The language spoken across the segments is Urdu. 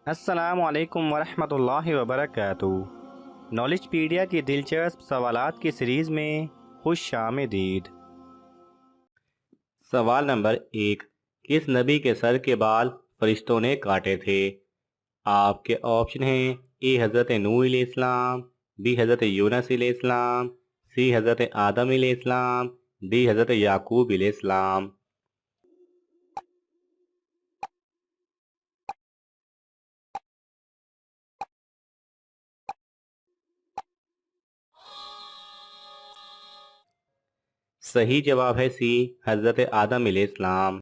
السلام علیکم ورحمۃ اللہ وبرکاتہ۔ نالج پیڈیا کی دلچسپ سوالات کی سیریز میں خوش آمدید۔ سوال نمبر 1، کس نبی کے سر کے بال فرشتوں نے کاٹے تھے؟ آپ کے آپشن ہیں: اے حضرت نوح علیہ السلام، بی حضرت یونس علیہ السلام، سی حضرت آدم علیہ السلام، ڈی حضرت یعقوب علیہ السلام۔ صحیح جواب ہے سی، حضرت آدم علیہ السلام۔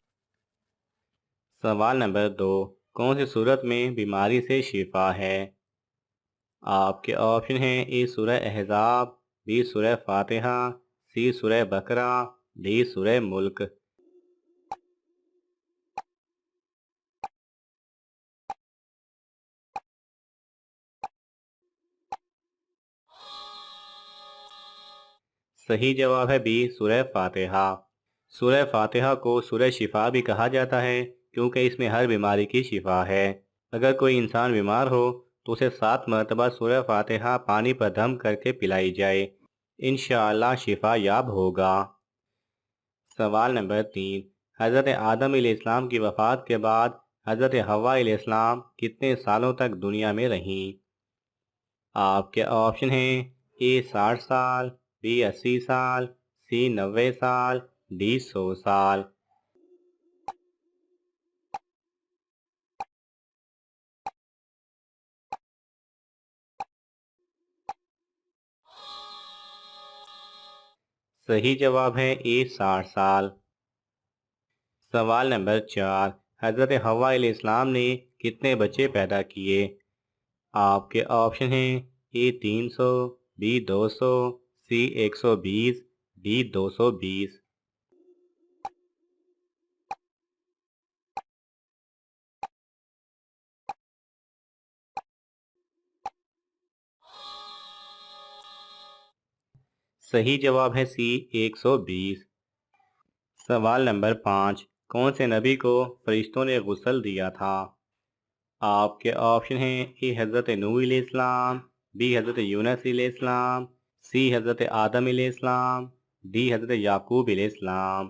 سوال نمبر 2، کون سی صورت میں بیماری سے شفا ہے؟ آپ کے آپشن ہیں: اے سورہ احزاب، بی سورہ فاتحہ، سی سورہ بقرہ، ڈی سورہ ملک۔ صحیح جواب ہے بی سورہ فاتحہ۔ سورہ فاتحہ کو سورہ شفا بھی کہا جاتا ہے کیونکہ اس میں ہر بیماری کی شفا ہے۔ اگر کوئی انسان بیمار ہو تو اسے 7 مرتبہ سورہ فاتحہ پانی پر دم کر کے پلائی جائے، انشاءاللہ شفا یاب ہوگا۔ سوال نمبر 3، حضرت آدم علیہ السلام کی وفات کے بعد حضرت حوا علیہ السلام کتنے سالوں تک دنیا میں رہیں؟ آپ کے آپشن ہیں: اے 60 سال، بی 80 سال، سی 90 سال، ڈی 100 سال۔ صحیح جواب ہے اے 60 سال۔ سوال نمبر 4، حضرت حوا علیہ السلام نے کتنے بچے پیدا کیے؟ آپ کے آپشن ہیں: اے 300، بی 200، سی 120، ڈی 220۔ صحیح جواب ہے سی 120۔ سوال نمبر 5، کون سے نبی کو فرشتوں نے غسل دیا تھا؟ آپ کے آپشن ہیں: اے حضرت نوح علیہ السلام، بی حضرت یونس علیہ السلام، سی حضرت آدم علیہ السلام، ڈی حضرت یعقوب علیہ السلام۔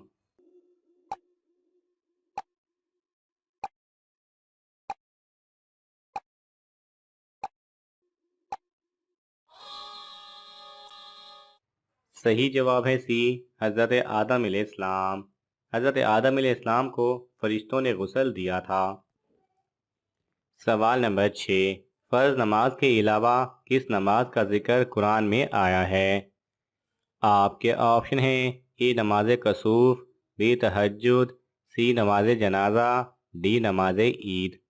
صحیح جواب ہے سی، حضرت آدم علیہ السلام۔ حضرت آدم علیہ السلام کو فرشتوں نے غسل دیا تھا۔ سوال نمبر 6، فرض نماز کے علاوہ کس نماز کا ذکر قرآن میں آیا ہے؟ آپ کے آپشن ہیں: اے نماز کسوف، بی تہجد، سی نماز جنازہ، ڈی نماز عید۔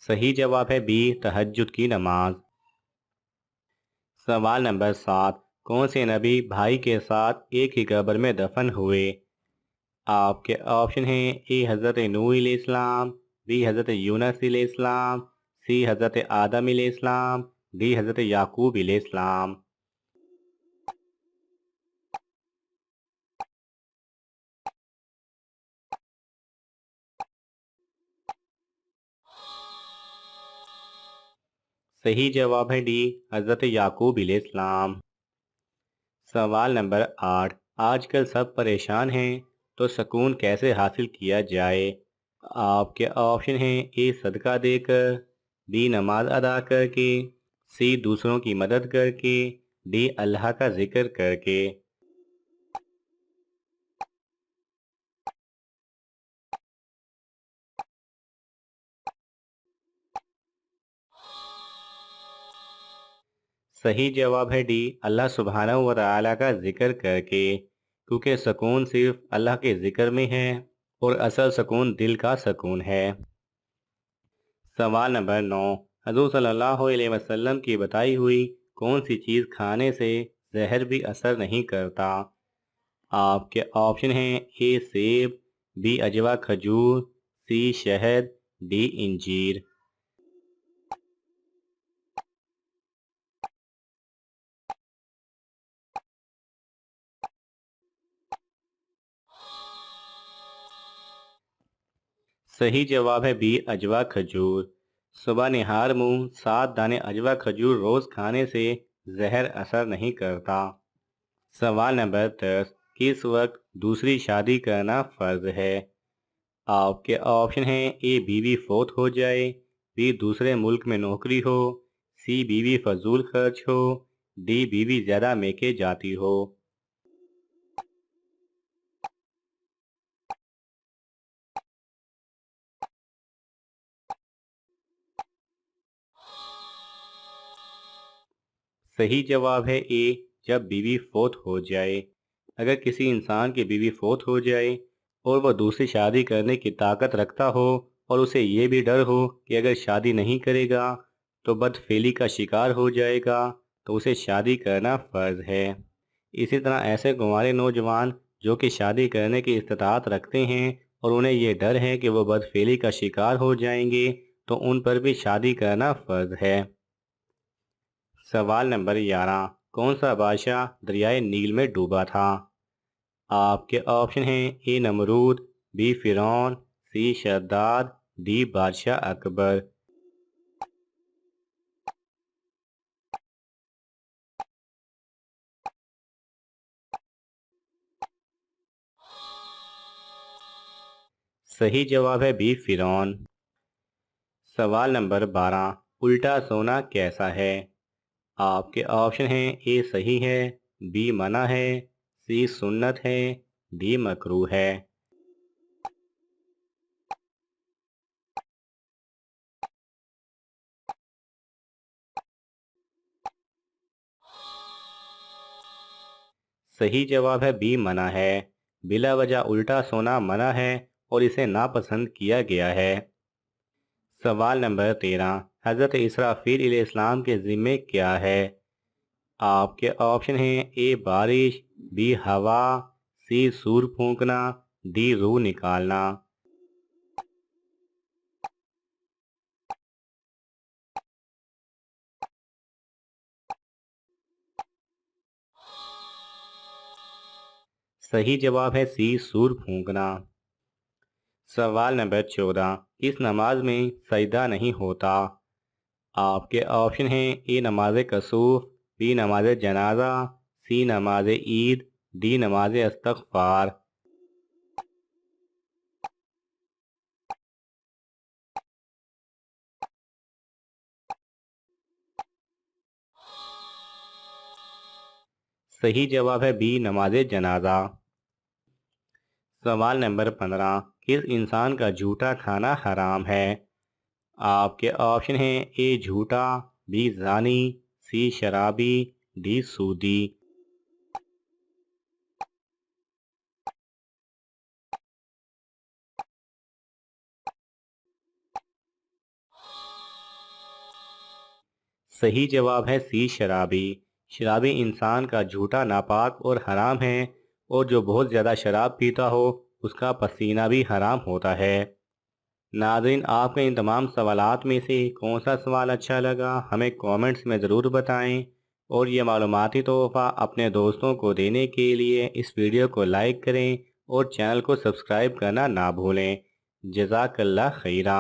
صحیح جواب ہے بی تہجد کی نماز۔ سوال نمبر 7، کون سے نبی بھائی کے ساتھ ایک ہی قبر میں دفن ہوئے؟ آپ کے آپشن ہیں: اے حضرت نوح علیہ السلام، بی حضرت یونس علیہ السلام، سی حضرت آدم علیہ السلام، ڈی حضرت یعقوب علیہ السلام۔ صحیح جواب ہے ڈی حضرت یعقوب علیہ السلام۔ سوال نمبر 8، آج کل سب پریشان ہیں تو سکون کیسے حاصل کیا جائے؟ آپ کے آپشن ہیں: اے صدقہ دے کر، بی نماز ادا کر کے، سی دوسروں کی مدد کر کے، ڈی اللہ کا ذکر کر کے۔ صحیح جواب ہے ڈی اللہ سبحانہ و تعالیٰ کا ذکر کر کے، کیونکہ سکون صرف اللہ کے ذکر میں ہے اور اصل سکون دل کا سکون ہے۔ سوال نمبر 9، حضور صلی اللہ علیہ وسلم کی بتائی ہوئی کون سی چیز کھانے سے زہر بھی اثر نہیں کرتا؟ آپ کے آپشن ہیں: اے سیب، بی اجوا کھجور، سی شہد، ڈی انجیر۔ صحیح جواب ہے بی اجوا کھجور۔ صبح نہار منہ 7 دانے اجوا کھجور روز کھانے سے زہر اثر نہیں کرتا۔ سوال نمبر 10، کس وقت دوسری شادی کرنا فرض ہے؟ آپ کے آپشن ہیں، اے بیوی فوت ہو جائے، بی دوسرے ملک میں نوکری ہو، سی بیوی فضول خرچ ہو، ڈی بیوی زیادہ میکے جاتی ہو۔ صحیح جواب ہے اے، جب بیوی فوت ہو جائے۔ اگر کسی انسان کی بیوی فوت ہو جائے اور وہ دوسری شادی کرنے کی طاقت رکھتا ہو اور اسے یہ بھی ڈر ہو کہ اگر شادی نہیں کرے گا تو بد فعلی کا شکار ہو جائے گا، تو اسے شادی کرنا فرض ہے۔ اسی طرح ایسے کنوارے نوجوان جو کہ شادی کرنے کی استطاعت رکھتے ہیں اور انہیں یہ ڈر ہے کہ وہ بد فعلی کا شکار ہو جائیں گے، تو ان پر بھی شادی کرنا فرض ہے۔ سوال نمبر 11، کون سا بادشاہ دریائے نیل میں ڈوبا تھا؟ آپ کے آپشن ہیں، اے نمرود، بی فرعون، سی شداد، ڈی بادشاہ اکبر۔ صحیح جواب ہے بی فرعون۔ سوال نمبر 12، الٹا سونا کیسا ہے؟ آپ کے آپشن ہیں، اے صحیح ہے، بی منع ہے، سی سنت ہے، ڈی مکروہ ہے۔ صحیح جواب ہے بی منع ہے۔ بلا وجہ الٹا سونا منع ہے اور اسے ناپسند کیا گیا ہے۔ سوال نمبر 13، حضرت اسرافیل علیہ السلام کے ذمے کیا ہے؟ آپ کے آپشن ہیں، اے بارش، بی ہوا، سی سور پھونکنا، ڈی روح نکالنا۔ صحیح جواب ہے سی سور پھونکنا۔ سوال نمبر 14، کس نماز میں سجدہ نہیں ہوتا؟ آپ کے آپشن ہیں، اے نماز کسوف، بی نماز جنازہ، سی نماز عید، ڈی نماز استغفار۔ صحیح جواب ہے بی نماز جنازہ۔ سوال نمبر 15، کس انسان کا جھوٹا کھانا حرام ہے؟ آپ کے آپشن ہیں، اے جھوٹا، بی زانی، سی شرابی، ڈی سودی۔ صحیح جواب ہے سی شرابی۔ شرابی انسان کا جھوٹا ناپاک اور حرام ہے، اور جو بہت زیادہ شراب پیتا ہو اس کا پسینہ بھی حرام ہوتا ہے۔ ناظرین، آپ کے ان تمام سوالات میں سے کون سا سوال اچھا لگا ہمیں کومنٹس میں ضرور بتائیں، اور یہ معلوماتی تحفہ اپنے دوستوں کو دینے کے لیے اس ویڈیو کو لائک کریں اور چینل کو سبسکرائب کرنا نہ بھولیں۔ جزاک اللہ خیرہ۔